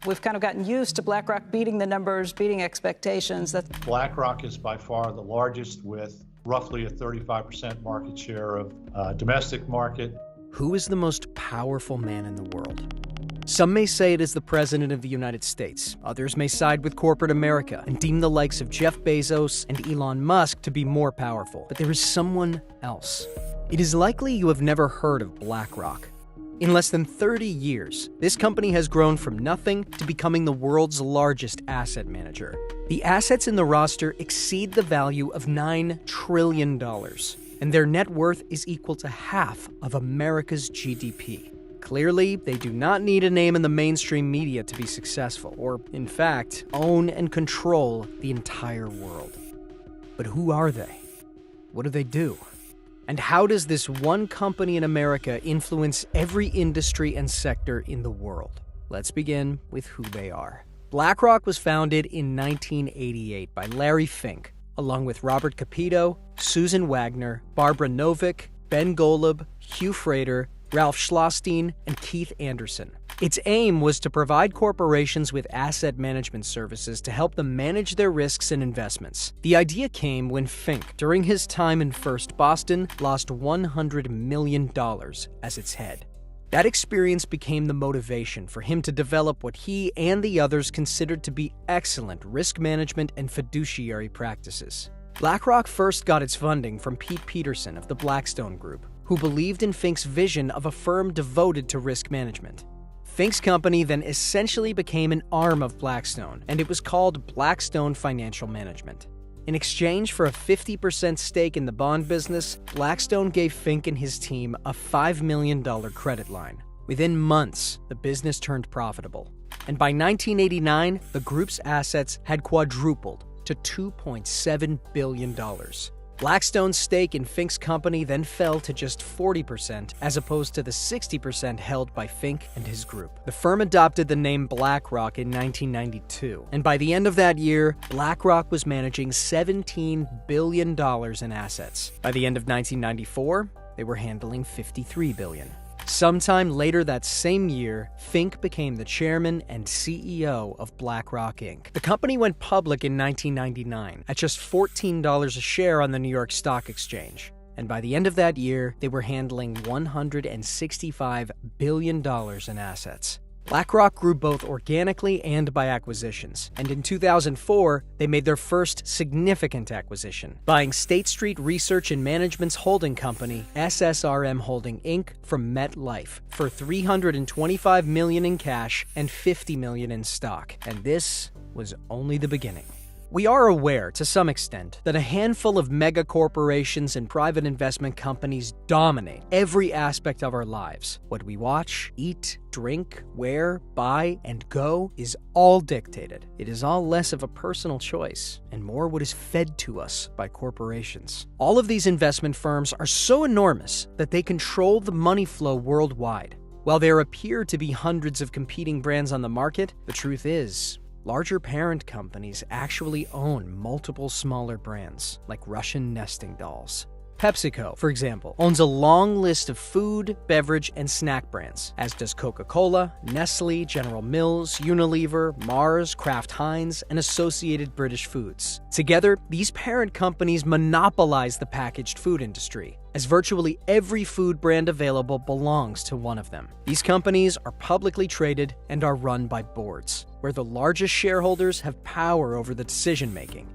We've kind of gotten used to BlackRock beating the numbers, beating expectations. BlackRock is by far the largest, with roughly a 35% market share of domestic market. Who is the most powerful man in the world? Some may say it is the President of the United States. Others may side with corporate America and deem the likes of Jeff Bezos and Elon Musk to be more powerful. But there is someone else. It is likely you have never heard of BlackRock. In less than 30 years, this company has grown from nothing to becoming the world's largest asset manager. The assets in the roster exceed the value of $9 trillion, and their net worth is equal to half of America's GDP. Clearly, they do not need a name in the mainstream media to be successful, or, in fact, own and control the entire world. But who are they? What do they do? And how does this one company in America influence every industry and sector in the world? Let's begin with who they are. BlackRock was founded in 1988 by Larry Fink, along with Robert Capito, Susan Wagner, Barbara Novick, Ben Golub, Hugh Frater, Ralph Schlosstein, and Keith Anderson. Its aim was to provide corporations with asset management services to help them manage their risks and investments. The idea came when Fink, during his time in First Boston, lost $100 million as its head. That experience became the motivation for him to develop what he and the others considered to be excellent risk management and fiduciary practices. BlackRock first got its funding from Pete Peterson of the Blackstone Group, who believed in Fink's vision of a firm devoted to risk management. Fink's company then essentially became an arm of Blackstone, and it was called Blackstone Financial Management. In exchange for a 50% stake in the bond business, Blackstone gave Fink and his team a $5 million credit line. Within months, the business turned profitable, and by 1989, the group's assets had quadrupled to $2.7 billion. Blackstone's stake in Fink's company then fell to just 40%, as opposed to the 60% held by Fink and his group. The firm adopted the name BlackRock in 1992, and by the end of that year, BlackRock was managing $17 billion in assets. By the end of 1994, they were handling $53 billion. Sometime later that same year, Fink became the chairman and CEO of BlackRock Inc. The company went public in 1999 at just $14 a share on the New York Stock Exchange. And by the end of that year, they were handling $165 billion in assets. BlackRock grew both organically and by acquisitions, and in 2004, they made their first significant acquisition, buying State Street Research and Management's holding company, SSRM Holding Inc., from MetLife for $325 million in cash and $50 million in stock. And this was only the beginning. We are aware, to some extent, that a handful of mega corporations and private investment companies dominate every aspect of our lives. What we watch, eat, drink, wear, buy, and go is all dictated. It is all less of a personal choice, and more what is fed to us by corporations. All of these investment firms are so enormous that they control the money flow worldwide. While there appear to be hundreds of competing brands on the market, the truth is, larger parent companies actually own multiple smaller brands, like Russian nesting dolls. PepsiCo, for example, owns a long list of food, beverage, and snack brands, as does Coca-Cola, Nestle, General Mills, Unilever, Mars, Kraft Heinz, and Associated British Foods. Together, these parent companies monopolize the packaged food industry, as virtually every food brand available belongs to one of them. These companies are publicly traded and are run by boards, where the largest shareholders have power over the decision-making.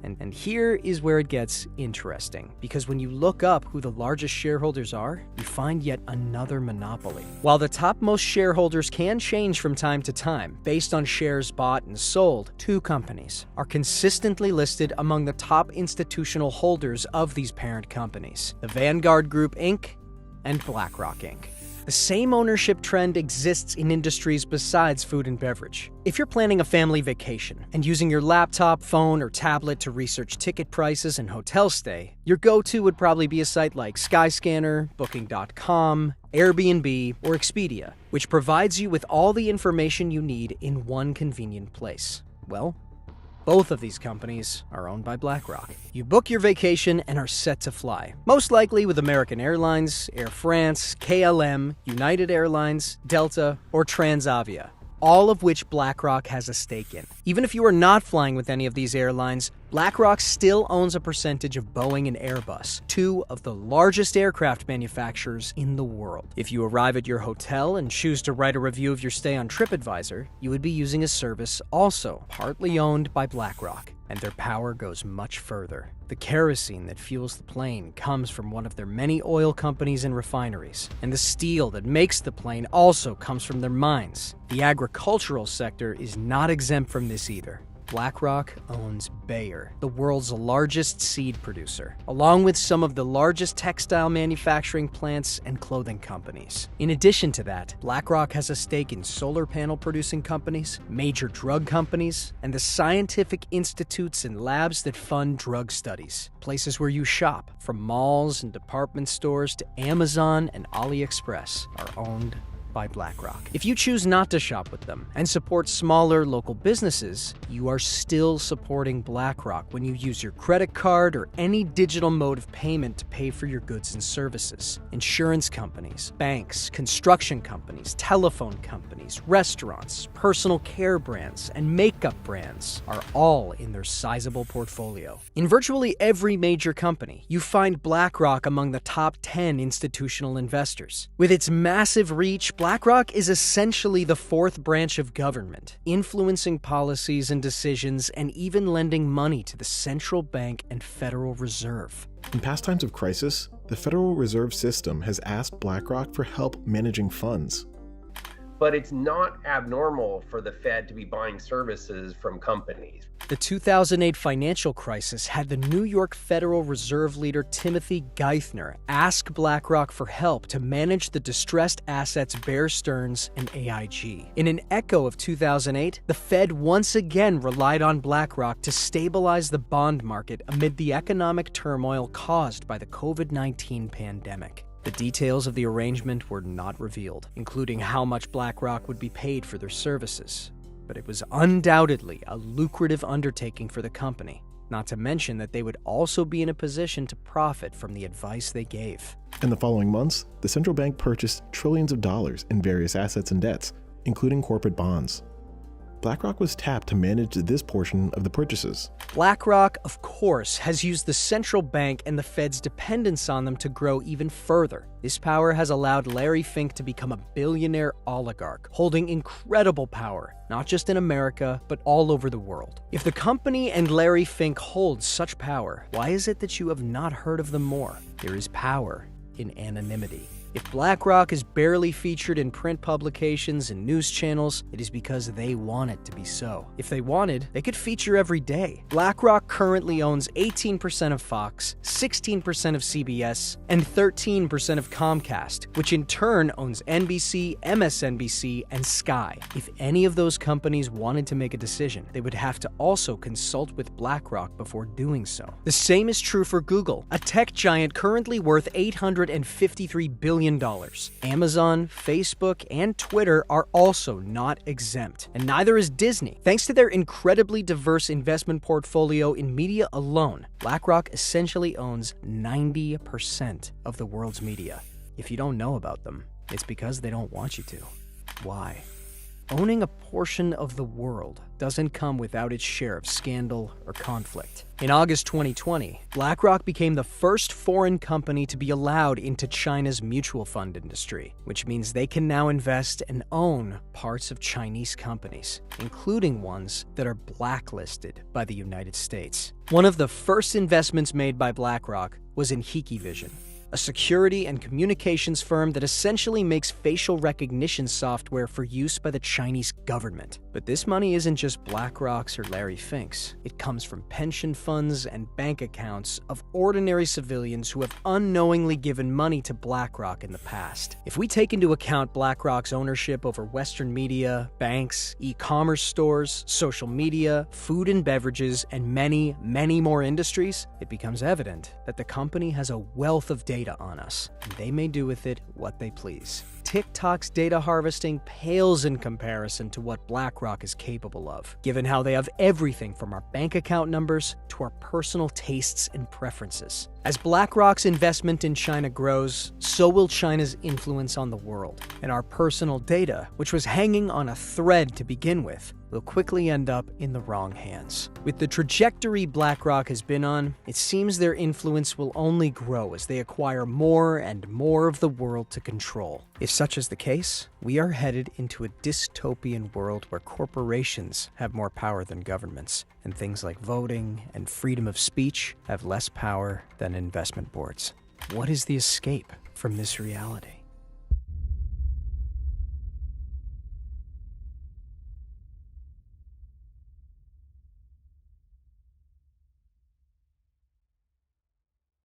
And here is where it gets interesting, because when you look up who the largest shareholders are, you find yet another monopoly. While the topmost shareholders can change from time to time based on shares bought and sold, two companies are consistently listed among the top institutional holders of these parent companies: the Vanguard Group Inc. and BlackRock Inc. The same ownership trend exists in industries besides food and beverage. If you're planning a family vacation and using your laptop, phone, or tablet to research ticket prices and hotel stay, your go-to would probably be a site like Skyscanner, Booking.com, Airbnb, or Expedia, which provides you with all the information you need in one convenient place. Well, both of these companies are owned by BlackRock. You book your vacation and are set to fly, most likely with American Airlines, Air France, KLM, United Airlines, Delta, or Transavia. all of which BlackRock has a stake in. Even if you are not flying with any of these airlines, BlackRock still owns a percentage of Boeing and Airbus, two of the largest aircraft manufacturers in the world. If you arrive at your hotel and choose to write a review of your stay on TripAdvisor, you would be using a service also partly owned by BlackRock. And their power goes much further. The kerosene that fuels the plane comes from one of their many oil companies and refineries, and the steel that makes the plane also comes from their mines. The agricultural sector is not exempt from this either. BlackRock owns Bayer, the world's largest seed producer, along with some of the largest textile manufacturing plants and clothing companies. In addition to that, BlackRock has a stake in solar panel producing companies, major drug companies, and the scientific institutes and labs that fund drug studies. Places where you shop, from malls and department stores to Amazon and AliExpress, are owned by BlackRock. If you choose not to shop with them and support smaller local businesses, you are still supporting BlackRock when you use your credit card or any digital mode of payment to pay for your goods and services. Insurance companies, banks, construction companies, telephone companies, restaurants, personal care brands, and makeup brands are all in their sizable portfolio. In virtually every major company, you find BlackRock among the top 10 institutional investors. With its massive reach, BlackRock is essentially the fourth branch of government, influencing policies and decisions and even lending money to the central bank and Federal Reserve. In past times of crisis, the Federal Reserve System has asked BlackRock for help managing funds. But it's not abnormal for the Fed to be buying services from companies. The 2008 financial crisis had the New York Federal Reserve leader Timothy Geithner ask BlackRock for help to manage the distressed assets Bear Stearns and AIG. In an echo of 2008, the Fed once again relied on BlackRock to stabilize the bond market amid the economic turmoil caused by the COVID-19 pandemic. The details of the arrangement were not revealed, including how much BlackRock would be paid for their services. But it was undoubtedly a lucrative undertaking for the company, not to mention that they would also be in a position to profit from the advice they gave. In the following months, the central bank purchased trillions of dollars in various assets and debts, including corporate bonds. BlackRock was tapped to manage this portion of the purchases. BlackRock, of course, has used the central bank and the Fed's dependence on them to grow even further. This power has allowed Larry Fink to become a billionaire oligarch, holding incredible power, not just in America, but all over the world. If the company and Larry Fink hold such power, why is it that you have not heard of them more? There is power in anonymity. If BlackRock is barely featured in print publications and news channels, it is because they want it to be so. If they wanted, they could feature every day. BlackRock currently owns 18% of Fox, 16% of CBS, and 13% of Comcast, which in turn owns NBC, MSNBC, and Sky. If any of those companies wanted to make a decision, they would have to also consult with BlackRock before doing so. The same is true for Google, a tech giant currently worth $853 billion. Amazon, Facebook, and Twitter are also not exempt, and neither is Disney. Thanks to their incredibly diverse investment portfolio in media alone, BlackRock essentially owns 90% of the world's media. If you don't know about them, it's because they don't want you to. Why? Owning a portion of the world doesn't come without its share of scandal or conflict. In August 2020, BlackRock became the first foreign company to be allowed into China's mutual fund industry, which means they can now invest and own parts of Chinese companies, including ones that are blacklisted by the United States. One of the first investments made by BlackRock was in Hikvision, a security and communications firm that essentially makes facial recognition software for use by the Chinese government. But this money isn't just BlackRock's or Larry Fink's. It comes from pension funds and bank accounts of ordinary civilians who have unknowingly given money to BlackRock in the past. If we take into account BlackRock's ownership over Western media, banks, e-commerce stores, social media, food and beverages, and many, many more industries, it becomes evident that the company has a wealth of data on us, and they may do with it what they please. TikTok's data harvesting pales in comparison to what BlackRock is capable of, given how they have everything from our bank account numbers to our personal tastes and preferences. As BlackRock's investment in China grows, so will China's influence on the world, and our personal data, which was hanging on a thread to begin with, will quickly end up in the wrong hands. With the trajectory BlackRock has been on, it seems their influence will only grow as they acquire more and more of the world to control. If such is the case, we are headed into a dystopian world where corporations have more power than governments, and things like voting and freedom of speech have less power than investment boards. What is the escape from this reality?